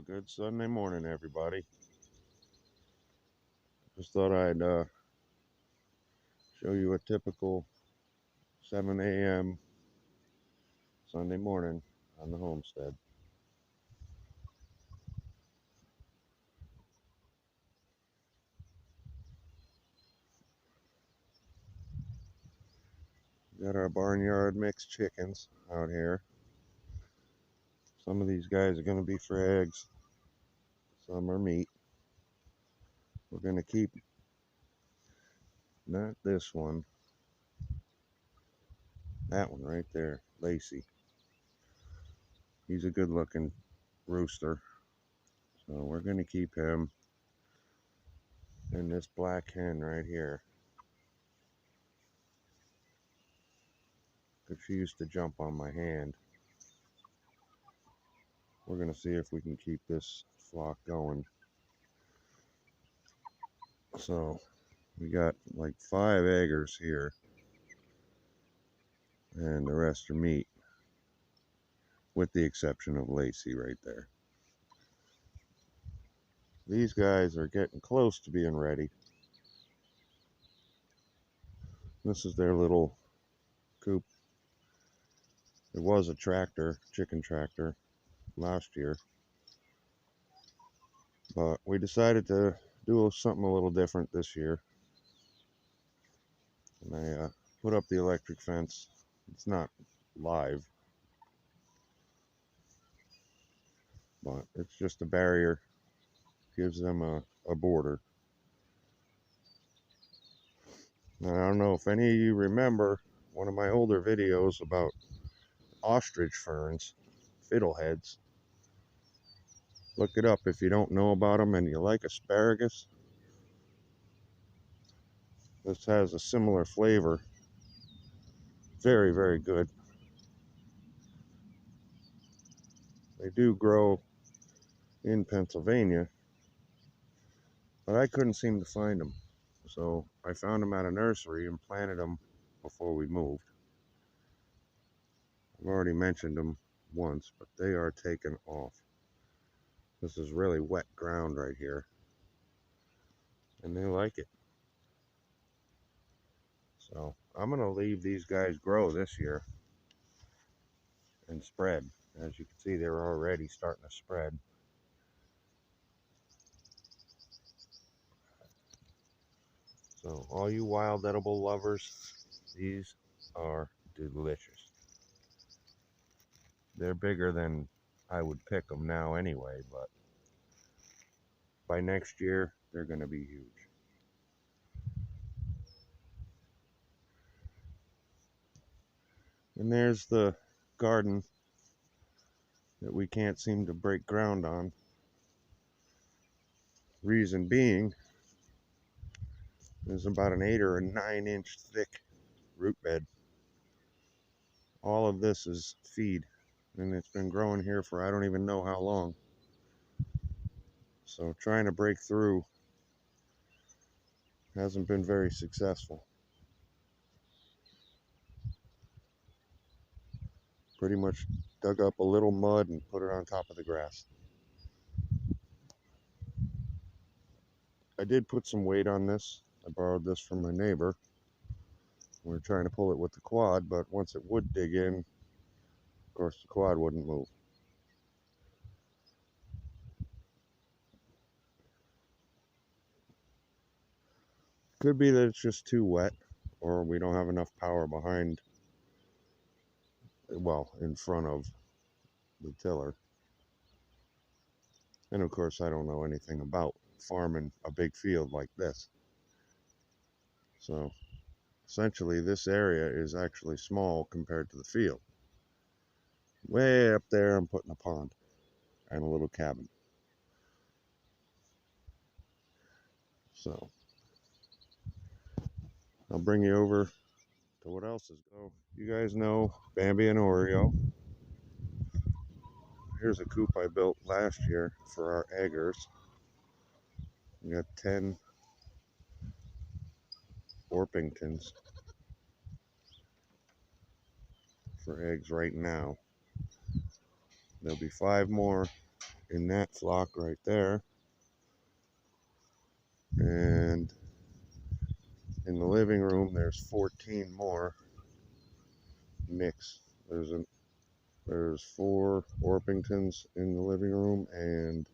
Good Sunday morning, everybody. Just thought I'd show you a typical 7 a.m. Sunday morning on the homestead. Got our barnyard mixed chickens out here. Some of these guys are going to be for eggs, some are meat. We're going to keep, not this one, that one right there, Lacey. He's a good looking rooster, so we're going to keep him. And this black hen right here, because she used to jump on my hand. We're going to see if we can keep this flock going. So we got like 5 eggers here, and the rest are meat, with the exception of Lacey right there. These guys are getting close to being ready. This is their little coop. It was a tractor, chicken tractor, last year, but we decided to do something a little different this year. And I put up the electric fence. It's not live, but it's just a barrier. Gives them a border. Now, I don't know if any of you remember one of my older videos about ostrich ferns, fiddleheads. Look it up if you don't know about them and you like asparagus. This has a similar flavor. Very, very good. They do grow in Pennsylvania, but I couldn't seem to find them. So I found them at a nursery and planted them before we moved. I've already mentioned them once, but they are taken off. This is really wet ground right here, and they like it. So I'm going to leave these guys grow this year and spread. As you can see, they're already starting to spread. So all you wild edible lovers, these are delicious. They're bigger than I would pick them now anyway, but by next year, they're going to be huge. And there's the garden that we can't seem to break ground on. Reason being, there's about an 8 or a 9-inch thick root bed. All of this is feed, and it's been growing here for I don't even know how long. So trying to break through hasn't been very successful. Pretty much dug up a little mud and put it on top of the grass. I did put some weight on this. I borrowed this from my neighbor. We were trying to pull it with the quad, but once it would dig in, of course the quad wouldn't move. Could be that it's just too wet, or we don't have enough power behind, well, in front of the tiller. And of course I don't know anything about farming a big field like this. So essentially this area is actually small compared to the field. Way up there I'm putting a pond and a little cabin. So I'll bring you over to what else is going. You guys know Bambi and Oreo. Here's a coop I built last year for our eggers. We got 10 Orpingtons for eggs right now. There'll be 5 more in that flock right there. And in the living room, there's 14 more mixed. There's 4 Orpingtons in the living room, and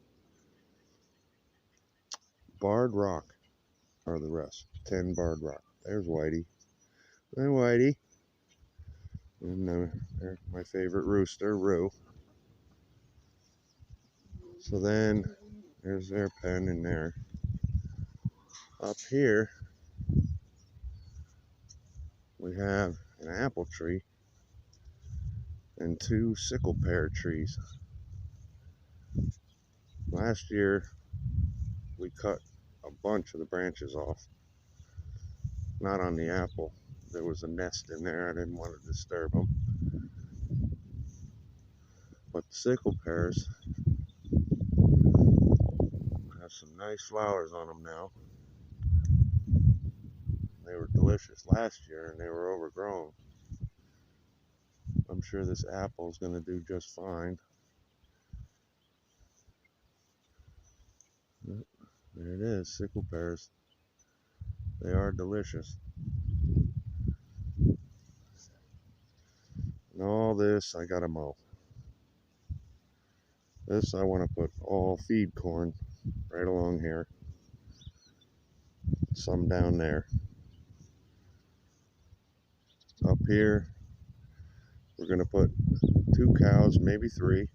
Barred Rock are the rest. 10 Barred Rock. There's Whitey. Hi, Whitey. And there's my favorite rooster, Roo. So then, there's their pen in there. Up here, we have an apple tree and 2 sickle pear trees. Last year, we cut a bunch of the branches off. Not on the apple. There was a nest in there. I didn't want to disturb them. But the sickle pears have some nice flowers on them now. They were delicious last year and they were overgrown. I'm sure this apple is going to do just fine. There it is, sickle pears. They are delicious. And all this I gotta mow. This I want to put all feed corn right along here. Some down there. Up here, we're going to put 2 cows, maybe 3.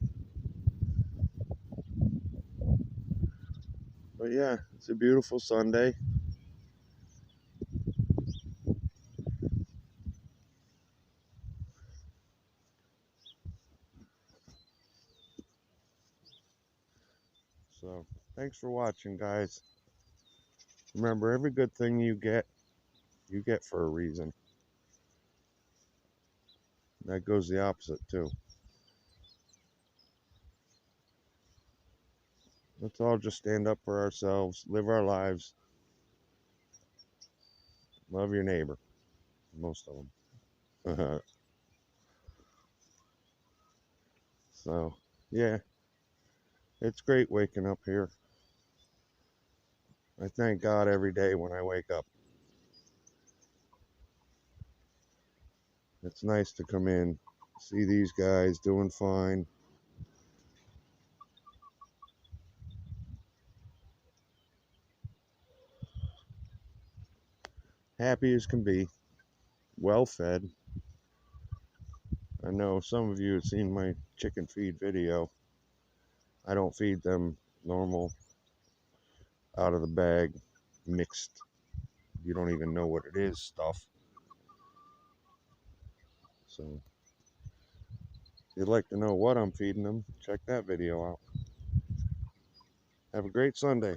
But yeah, it's a beautiful Sunday. So, thanks for watching, guys. Remember, every good thing you get for a reason. That goes the opposite, too. Let's all just stand up for ourselves, live our lives, love your neighbor. Most of them. So, yeah, it's great waking up here. I thank God every day when I wake up. It's nice to come in, see these guys doing fine. Happy as can be, well fed. I know some of you have seen my chicken feed video. I don't feed them normal, out of the bag, mixed. You don't even know what it is stuff. So, if you'd like to know what I'm feeding them, check that video out. Have a great Sunday.